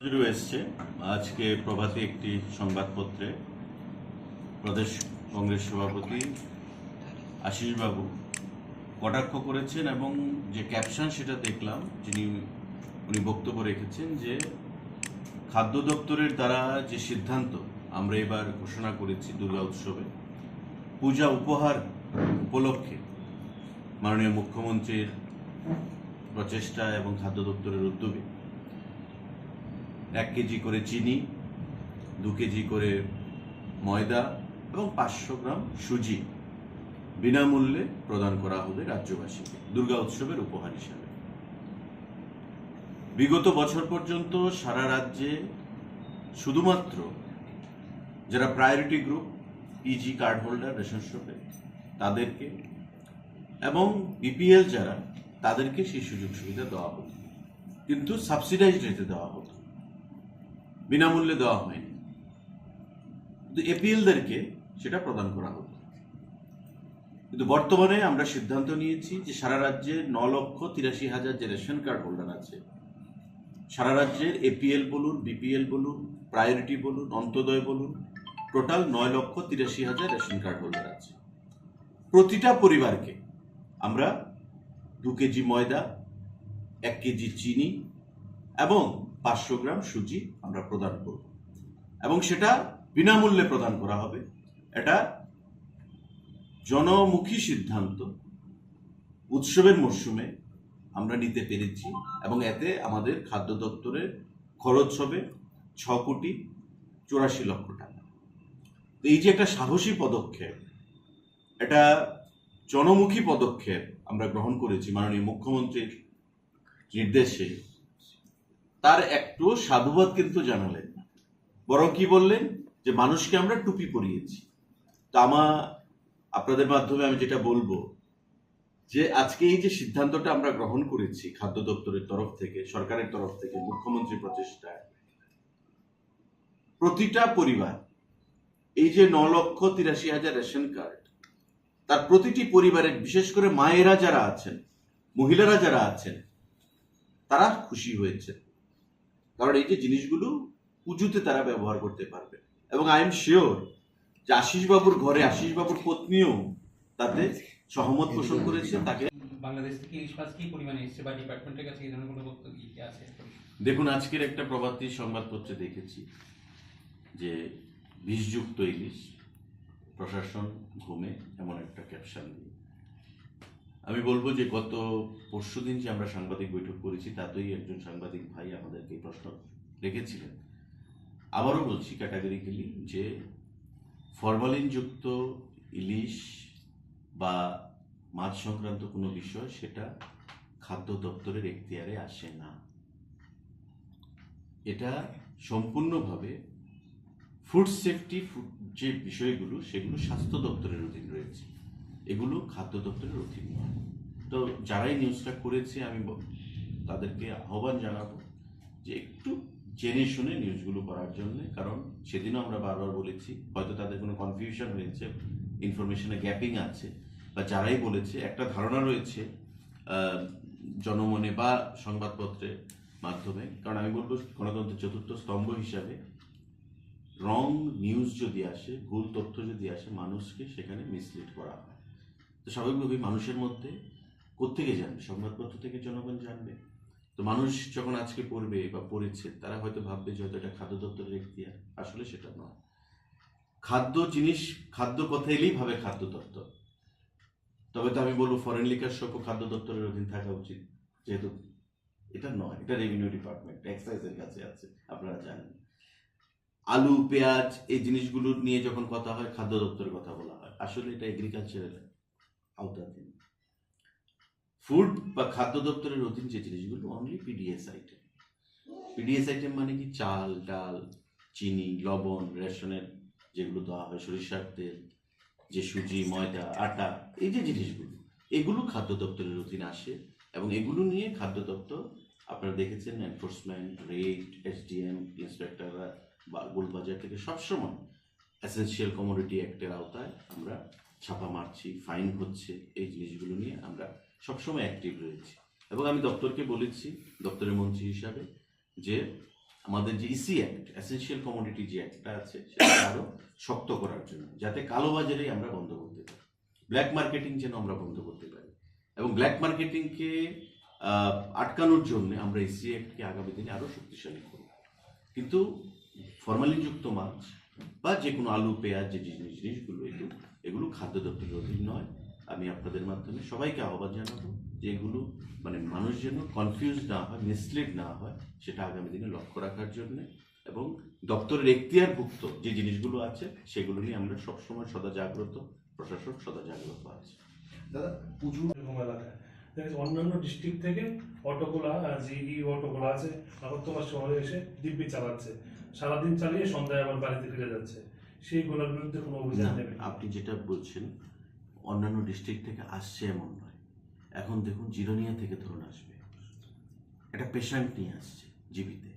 এসছে আজকে প্রভাতী একটি সংবাদপত্রে প্রদেশ কংগ্রেস সভাপতি আশিস বাবু কটাক্ষ করেছেন এবং যে ক্যাপশন সেটা দেখলাম, উনি বক্তব্য রেখেছেন যে খাদ্য দপ্তরের দ্বারা যে সিদ্ধান্ত আমরা এবার ঘোষণা করেছি দুর্গা উৎসবে পূজা উপহার উপলক্ষে মাননীয় মুখ্যমন্ত্রীর প্রচেষ্টা এবং খাদ্য দপ্তরের উদ্যোগে 1 কেজি করে চিনি, 2 কেজি করে ময়দা এবং 500 গ্রাম সুজি বিনামূল্যে প্রদান করা হবে রাজ্যবাসীকে দুর্গা উৎসবের উপহার হিসাবে। বিগত বছর পর্যন্ত সারা রাজ্যে শুধুমাত্র যারা priority group PG card holder ration শপে তাদেরকে এবং বিপিএল যারা তাদেরকে সেই সুযোগ সুবিধা দেওয়া হতো, কিন্তু সাবসিডাইজ রেটে দেওয়া হতো, বিনামূল্যে দেওয়া হয়নি। কিন্তু এপিএলদেরকে সেটা প্রদান করা হতো। কিন্তু বর্তমানে আমরা সিদ্ধান্ত নিয়েছি যে সারা রাজ্যে 9,83,000 যে রেশন কার্ড হোল্ডার আছে, সারা রাজ্যের এপিএল বলুন, বিপিএল বলুন, প্রায়োরিটি বলুন, অন্তোদয় বলুন, টোটাল 9,83,000 রেশন কার্ড হোল্ডার আছে। প্রতিটা পরিবারকে আমরা 2 কেজি ময়দা, 1 কেজি চিনি এবং 500 গ্রাম সুজি আমরা প্রদান করব এবং সেটা বিনামূল্যে প্রদান করা হবে। এটা জনমুখী সিদ্ধান্ত উৎসবের মরশুমে আমরা নিতে পেরেছি এবং এতে আমাদের খাদ্য দপ্তরের খরচ হবে 6,84,00,000 টাকা। তো এই যে একটা সাহসী পদক্ষেপ, এটা জনমুখী পদক্ষেপ আমরা গ্রহণ করেছি মাননীয় মুখ্যমন্ত্রীর নির্দেশে, তার একটু সাধুবাদ কিন্তু জানালেন না, বরং কি বললেন যে মানুষকে আমরা টুপি পরিয়েছি। তো আপনাদের মাধ্যমে আমি যেটা বলবো যে আজকে এই যে সিদ্ধান্তটা আমরা গ্রহণ করেছি খাদ্য দপ্তরের তরফ থেকে, সরকারের তরফ থেকে, মুখ্যমন্ত্রীর প্রচেষ্টায়, প্রতিটা পরিবার এই যে 9,83,000 রেশন কার্ড, তার প্রতিটি পরিবারের, বিশেষ করে মায়েরা যারা আছেন, মহিলারা যারা আছেন, তারা খুশি হয়েছে। কারণ এই যে জিনিসগুলো পুজোতে তারা ব্যবহার করতে পারবে এবং আই এম শিওর যে আশিস বাবুর ঘরে আশিস বাবুর পত্নীও তাতে সহমত পোষণ করেছে। তাকে বাংলাদেশ থেকে ইলিশ মাছ কি পরিমাণে এসেছে বা ডিপার্টমেন্টের কাছে এই ধরনের কোনো বক্তব্য কি আছে? দেখুন, আজকের একটা প্রভাতী সংবাদপত্রে দেখেছি যে বিষযুক্ত ইলিশ, প্রশাসন ঘুমে, এমন একটা ক্যাপশন দিয়ে। আমি বলবো যে গত পরশুদিন যে আমরা সাংবাদিক বৈঠক করেছি তাতেই একজন সাংবাদিক ভাই আমাদেরকে প্রশ্ন রেখেছিলেন। আবারও বলছি ক্যাটাগরিক্যালি যে ফরমালিনযুক্ত ইলিশ বা মাছ সংক্রান্ত কোনো বিষয় সেটা খাদ্য দপ্তরের এখতিয়ারে আসে না। এটা সম্পূর্ণভাবে ফুড সেফটি যে বিষয়গুলো সেগুলো স্বাস্থ্য দপ্তরের অধীন রয়েছে, এগুলো খাদ্য দপ্তরের অধীন নয়। তো যারাই নিউজটা করেছে আমি তাদেরকে আহ্বান জানাবো যে একটু জেনে শুনে নিউজগুলো করার জন্য, কারণ সেদিনও আমরা বারবার বলেছি, হয়তো তাদের কোনো কনফিউশন হয়েছে, ইনফরমেশনে গ্যাপিং আছে, বা যারাই বলেছে একটা ধারণা রয়েছে জনমনে বা সংবাদপত্রের মাধ্যমে। কারণ আমি বলবো গণতন্ত্রের চতুর্থ স্তম্ভ হিসাবে রং নিউজ যদি আসে, ভুল তথ্য যদি আসে, মানুষকে সেখানে মিসলিড করা হয়। তো স্বাভাবিকভাবেই মানুষের মধ্যে কোত্থেকে জানবে? সংবাদপত্র থেকে জনগণ জানবে। তো মানুষ যখন আজকে পড়বে বা পড়েছে, তারা হয়তো ভাববে যে হয়তো এটা খাদ্য দপ্তরের এখতিয়ার, আসলে সেটা নয়। খাদ্য কথা এলেই ভাবে খাদ্য দপ্তর। তবে তো আমি বলবো ফরেন লিকার শপও খাদ্য দপ্তরের অধীন থাকা উচিত, যেহেতু এটা নয়, এটা রেভিনিউ ডিপার্টমেন্ট, এক্সাইজের কাছে আছে, আপনারা জানেন। আলু, পেঁয়াজ এই জিনিসগুলো নিয়ে যখন কথা হয় খাদ্য দপ্তরের কথা বলা হয়, আসলে এটা এগ্রিকালচারের আওতাধীন। ফুড বা খাদ্য দপ্তরের অধীন যে জিনিসগুলো only PDS item. PDS item মানে কি? চাল, ডাল, চিনি, লবণ, রেশনের যেগুলো দেওয়া হয়, সরিষার তেল, যে সুজি, ময়দা, আটা, এই যে জিনিসগুলো, এগুলো খাদ্য দপ্তরের অধীন আসে এবং এগুলো নিয়ে খাদ্য দপ্তর, আপনারা দেখেছেন এনফোর্সমেন্ট, রেড, এসডিএম, ইন্সপেক্টররা বা গোলবাজার থেকে সবসময় এসেনশিয়াল কমোডিটি অ্যাক্টের আওতায় আমরা ছাপা মারছি, ফাইন হচ্ছে, এই জিনিসগুলো নিয়ে আমরা সবসময় অ্যাক্টিভ রয়েছি। এবং আমি দপ্তরকে বলেছি, দপ্তরের মন্ত্রী হিসাবে, যে আমাদের যে ইসি অ্যাক্ট, এসেনশিয়াল কমোডিটি যে অ্যাক্টটা আছে সেটা আরও শক্ত করার জন্য, যাতে কালোবাজারে আমরা বন্ধ করতে পারি, ব্ল্যাক মার্কেটিং যেন আমরা বন্ধ করতে পারি, এবং ব্ল্যাক মার্কেটিংকে আটকানোর জন্য আমরা ইসি অ্যাক্টকে আগামী দিনে আরও শক্তিশালী করব। কিন্তু ফরমালিনযুক্ত মাছ বা যে কোনো আলু পেঁয়াজ যে জিনিসগুলো এগুলো খাদ্য দপ্তরের অধীন নয়। আমি আপনাদের মাধ্যমে সবাইকে আহ্বান জানাবো যে এগুলো মানে মানুষ যেন কনফিউজ না হয়, মিসলিড না হয়, সেটা আগামী দিনে লক্ষ্য রাখার জন্য, এবং দপ্তরের এখতিয়ারভুক্ত যে জিনিসগুলো আছে সেগুলো নিয়ে আমরা সবসময় সদা জাগ্রত, প্রশাসন সদা জাগ্রত আছে। দাদা পুজো এরকম এলাকায় দেখা যাচ্ছে অন্যান্য ডিস্ট্রিক্ট থেকে অটোগুলা যে অটোগুলো আছে আগরতলা শহরে এসে দিব্যি চালাচ্ছে, সারাদিন চালিয়ে সন্ধ্যায় আবার বাড়িতে ফিরে যাচ্ছে, সেইগুলোর বিরুদ্ধে কোনো অভিযান না, নেবে? আপনি যেটা বলছেন অন্যান্য ডিস্ট্রিক্ট থেকে আসছে এমন নয়। এখন দেখুন জিরোনিয়া থেকে ধরুন আসবে, একটা পেশেন্ট নিয়ে আসছে জীবিতে,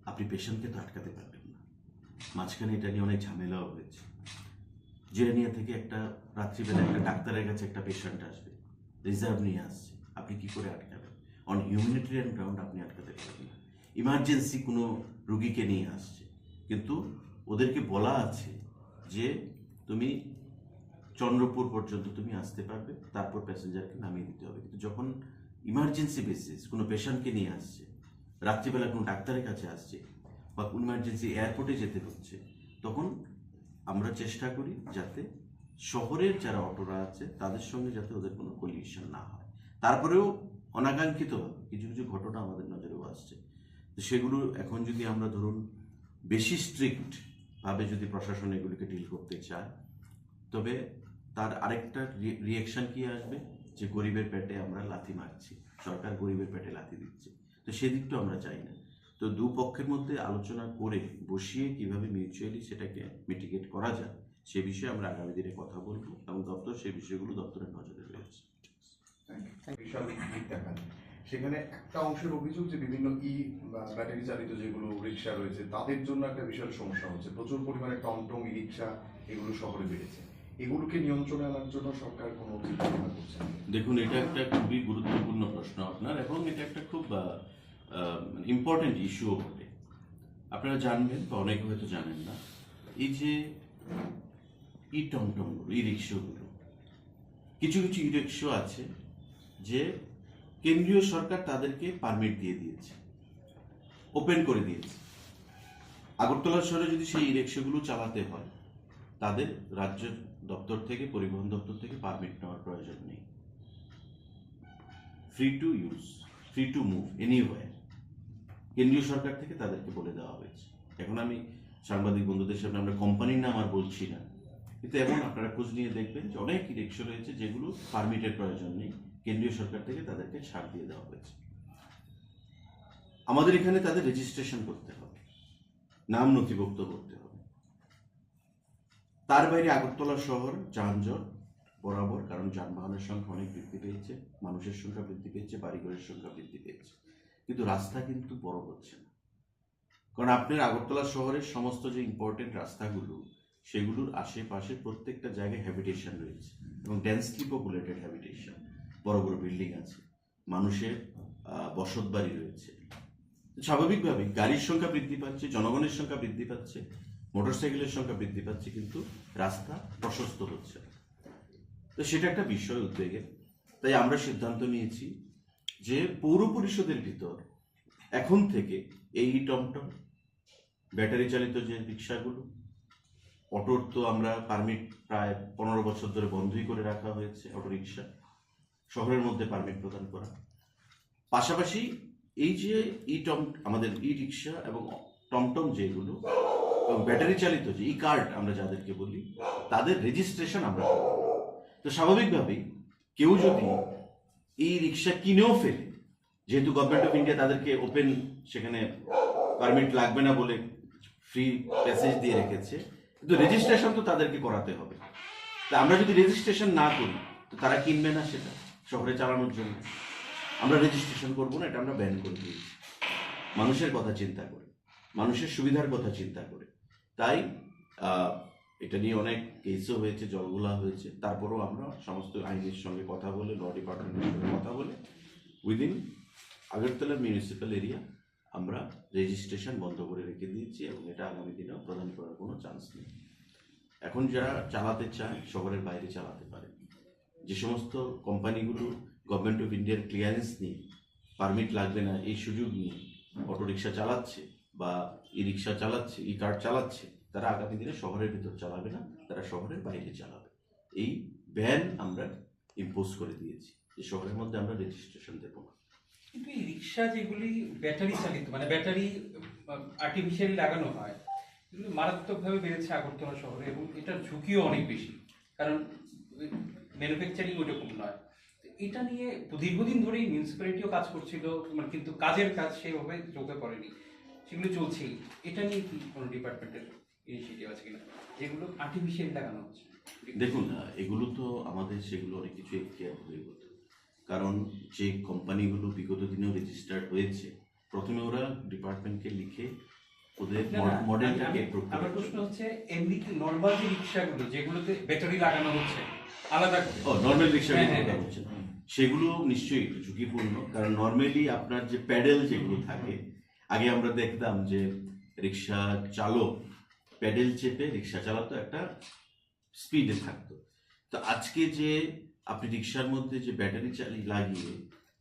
আপনি পেশেন্টকে তো আটকাতে পারবেন না। মাঝখানে এটা নিয়ে অনেক ঝামেলাও হয়েছে। জিরোনিয়া থেকে একটা রাত্রিবেলা একটা ডাক্তারের কাছে একটা পেশেন্ট আসবে, রিজার্ভ নিয়ে আসছে, আপনি কি করে আটকাবেন? অন হিউম্যানিটেরিয়ান গ্রাউন্ড আপনি আটকাতে পারবেন না। ইমার্জেন্সি কোনো রুগীকে নিয়ে আসছে, কিন্তু ওদেরকে বলা আছে যে তুমি চন্দ্রপুর পর্যন্ত তুমি আসতে পারবে, তারপর প্যাসেঞ্জারকে নামিয়ে দিতে হবে। কিন্তু যখন ইমার্জেন্সি বেসিস কোনো পেশেন্টকে নিয়ে আসছে, রাত্রিবেলা কোনো ডাক্তারের কাছে আসছে, বা কোনো ইমার্জেন্সি এয়ারপোর্টে যেতে হচ্ছে, তখন আমরা চেষ্টা করি যাতে শহরের যারা অটোরা আছে তাদের সঙ্গে যাতে ওদের কোনো কলিশন না হয়। তারপরেও অনাকাঙ্ক্ষিত কিছু কিছু ঘটনা আমাদের নজরেও আসছে, তো সেগুলো এখন যদি আমরা ধরুন বেশি স্ট্রিক্ট ভাবে যদি প্রশাসন এগুলিকে ডিল করতে চায়, তবে তার আরেকটা রিয়েকশন কি আসবে, যে গরিবের পেটে আমরা লাথি মারছি, সরকার গরিবের পেটে লাথি দিচ্ছে, তো সেদিকটা আমরা চাই না। তো দুপক্ষের মধ্যে আলোচনা করে বসিয়ে কিভাবে মিউচুয়ালি সেটাকে মিটিগেট করা যায় সে বিষয়ে আমরা আগামী দিনে কথা বলবো, এবং দপ্তর সেই বিষয়গুলো দপ্তরের নজরে রয়েছে। বিশাল দিক দেখান, সেখানে একটা অংশের অভিযোগ যে বিভিন্ন ব্যাটারি চালিত যেগুলো রিক্সা রয়েছে তাদের জন্য একটা বিশাল সমস্যা হচ্ছে, প্রচুর পরিমাণে টমটম ই রিক্সা এগুলো শহরে বেড়েছে, এগুলোকে নিয়ন্ত্রণে আনার জন্য সরকার কোনো চিন্তা ভাবনা করছে? দেখুন, এটা একটা খুবই গুরুত্বপূর্ণ প্রশ্ন আপনার, এবং এটা একটা খুব ইম্পর্টেন্ট ইস্যুও বটে। আপনারা জানবেন বা অনেকে হয়তো জানেন না, এই যে ই টমটমগুলো, ই রিক্সাগুলো, কিছু কিছু ই রিক্সা আছে যে কেন্দ্রীয় সরকার তাদেরকে পারমিট দিয়ে দিয়েছে, ওপেন করে দিয়েছে। আগরতলা শহরে যদি সেই ই রিক্সাগুলো চালাতে হয়, তাদের রাজ্য দপ্তর থেকে, পরিবহন দপ্তর থেকে পারমিট নেওয়ার প্রয়োজন নেই। Free to use, free to move anywhere, কেন্দ্রীয় সরকার থেকে তাদেরকে বলে দেওয়া হয়েছে। এখন আমি সাংবাদিক বন্ধুদের সামনে আমরা কোম্পানির নাম আর বলছি না, কিন্তু এমন আপনারা খোঁজ নিয়ে দেখবেন যে অনেক রিক্সা রয়েছে যেগুলো পারমিটের প্রয়োজন নেই, কেন্দ্রীয় সরকার থেকে তাদেরকে ছাড় দিয়ে দেওয়া হয়েছে। আমাদের এখানে তাদের রেজিস্ট্রেশন করতে হবে, নাম নথিভুক্ত করতে হবে। তার বাইরে আগরতলা শহর যানজট বরাবর, কারণ যানবাহনের সংখ্যা অনেক বৃদ্ধি পেয়েছে, মানুষের সংখ্যা বৃদ্ধি পেয়েছে, বাড়িঘরের সংখ্যা বৃদ্ধি পেয়েছে, কিন্তু রাস্তা কিন্তু বড় হচ্ছে না। কারণ আপনার আগরতলা শহরের সমস্ত যে ইম্পর্টেন্ট রাস্তাগুলো, সেগুলোর আশেপাশে প্রত্যেকটা জায়গায় হ্যাবিটেশন রয়েছে, এবং ডেন্সলি পপুলেটেড হ্যাবিটেশন, বড় বড় বিল্ডিং আছে, মানুষের বসত বাড়ি রয়েছে। স্বাভাবিকভাবেই গাড়ির সংখ্যা বৃদ্ধি পাচ্ছে, জনগণের সংখ্যা বৃদ্ধি পাচ্ছে, মোটরসাইকেলের সংখ্যা বৃদ্ধি পাচ্ছে, কিন্তু রাস্তা প্রশস্ত হচ্ছে না। তো সেটা একটা বিষয় উদ্বেগের। তাই আমরা সিদ্ধান্ত নিয়েছি যে পৌর পরিষদের ভিতর এখন থেকে এই টমটম, ব্যাটারি চালিত যে রিক্সাগুলো, অটোর তো আমরা পারমিট প্রায় 15 বছর ধরে বন্ধই করে রাখা হয়েছে, অটো রিক্সা শহরের মধ্যে পারমিট প্রদান করা, পাশাপাশি এই যে আমাদের ই রিক্সা এবং টমটম যেগুলো, এবং ব্যাটারি চালিত যে ই কার্ড আমরা যাদেরকে বলি, তাদের রেজিস্ট্রেশন আমরা করব। তো স্বাভাবিকভাবেই কেউ যদি এই রিক্সা কিনেও ফেলে, যেহেতু গভর্নমেন্ট অফ ইন্ডিয়া তাদেরকে ওপেন, সেখানে পারমিট লাগবে না বলে ফ্রি প্যাসেজ দিয়ে রেখেছে, কিন্তু রেজিস্ট্রেশন তো তাদেরকে করাতে হবে। তা আমরা যদি রেজিস্ট্রেশন না করি, তো তারা কিনবে না সেটা শহরে চালানোর জন্য। আমরা রেজিস্ট্রেশন করবো না, এটা আমরা ব্যান করে দিয়েছি, মানুষের কথা চিন্তা করে, মানুষের সুবিধার কথা চিন্তা করে। তাই এটা নিয়ে অনেক কেসও হয়েছে, জলগুলা হয়েছে, তারপরেও আমরা সমস্ত আইনের সঙ্গে কথা বলে, ল ডিপার্টমেন্টের সঙ্গে কথা বলে, উইদিন আগরতলা মিউনিসিপ্যাল এরিয়া আমরা রেজিস্ট্রেশন বন্ধ করে রেখে দিয়েছি এবং এটা আগামী দিনেও প্রদান করার কোনো চান্স নেই। এখন যারা চালাতে চায় শহরের বাইরে চালাতে পারে। যে সমস্ত কোম্পানিগুলো গভর্নমেন্ট অফ ইন্ডিয়ার ক্লিয়ারেন্স নিয়ে পারমিট লাগবে না এই সুযোগ নিয়ে অটোরিকশা চালাচ্ছে বা ই রিক্সা চালাচ্ছে, ই কার চালাচ্ছে, তারা আগামী দিনে শহরের ভিতর চালাবে না, তারা শহরের বাইরে চালাবে। এই ব্যান আমরা ইম্পোজ করে দিয়েছি যে শহরের মধ্যে আমরা রেজিস্ট্রেশন দেবো না। কিন্তু এই রিক্সা যেগুলি ব্যাটারি চালিত মানে ব্যাটারি আর্টিফিশিয়ালি লাগানো হয়, এগুলো মারাত্মকভাবে বেড়েছে আগরতলা শহরে এবং এটার ঝুঁকিও অনেক বেশি, কারণ ম্যানুফ্যাকচারিং ওইরকম নয়। তো এটা নিয়ে দীর্ঘদিন ধরেই মিউনিসিপ্যালিটিও কাজ করছিল, মানে কিন্তু কাজের কাজ সেভাবে চোখে পড়েনি, সেগুলো চলছেই। এটা নিয়ে কি কোনো ডিপার্টমেন্টের ইনিশিয়েটিভ আছে কিনা, যেগুলো আর্টিফিশিয়ালি লাগানো হচ্ছে? দেখুন, এগুলো তো আমাদের সেগুলো অনেক কিছু এখতিয়ার হয়ে গেছে, কারণ যে কোম্পানিগুলো বিগত দিনেও রেজিস্টার্ড হয়েছে প্রথমে ওরা ডিপার্টমেন্টকে লিখে ওদের না, না, মডেলটাকে আমার প্রশ্ন হচ্ছে এমনি কি নর্মাল যে রিক্সাগুলো যেগুলোতে ব্যাটারি লাগানো হচ্ছে আলাদা করে? নর্মাল রিক্সা হ্যাঁ, হ্যাঁ, কথা বলছেন, সেগুলো নিশ্চয়ই একটু ঝুঁকিপূর্ণ, কারণ নর্মালি আপনার যে প্যাডেল যেগুলো থাকে, আগে আমরা দেখতাম যে রিক্সা চালক প্যাডেল চেপে রিক্সা চালাতো, একটা স্পিডে থাকতো। তো আজকে যে আপনি রিক্সার মধ্যে যে ব্যাটারি লাগিয়ে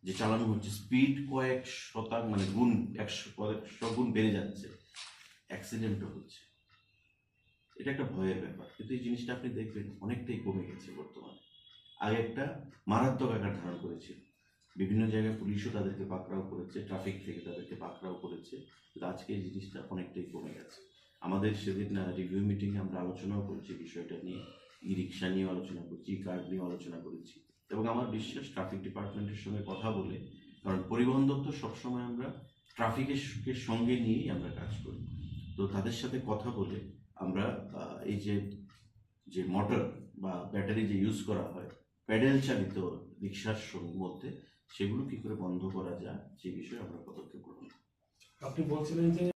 যে চালানো হচ্ছে, স্পিড কয়েক শতাংশ মানে গুণ 100 গুণ বেড়ে যাচ্ছে, অ্যাক্সিডেন্টও হচ্ছে। এটা একটা ভয়ের ব্যাপার, কিন্তু এই জিনিসটা আপনি দেখবেন অনেকটাই কমে গেছে বর্তমানে। আগে একটা মারাত্মক আকার ধারণ করেছিল, বিভিন্ন জায়গায় পুলিশও তাদেরকে পাকড়াও করেছে, ট্রাফিক থেকে তাদেরকে পাকড়াও করেছে, কিন্তু আজকে এই জিনিসটা অনেকটাই কমে গেছে। আমাদের সেদিন রিভিউ মিটিংয়ে আমরা আলোচনাও করেছি বিষয়টা নিয়ে, ই রিক্সা নিয়েও আলোচনা করছি, ই কার্ড নিয়েও আলোচনা করেছি, এবং আমার বিশ্বাস ট্রাফিক ডিপার্টমেন্টের সঙ্গে কথা বলে, কারণ পরিবহন দপ্তর সবসময় আমরা ট্রাফিকের সঙ্গে নিয়েই আমরা কাজ করি, তো তাদের সাথে কথা বলে আমরা এই যে মোটর বা ব্যাটারি যে ইউজ করা হয় প্যাডেল চালিত রিক্সার মধ্যে, সেগুলো কি করে বন্ধ করা যায় সেই বিষয়ে আমরা পদক্ষেপ গ্রহণ করি। আপনি বলছিলেন যে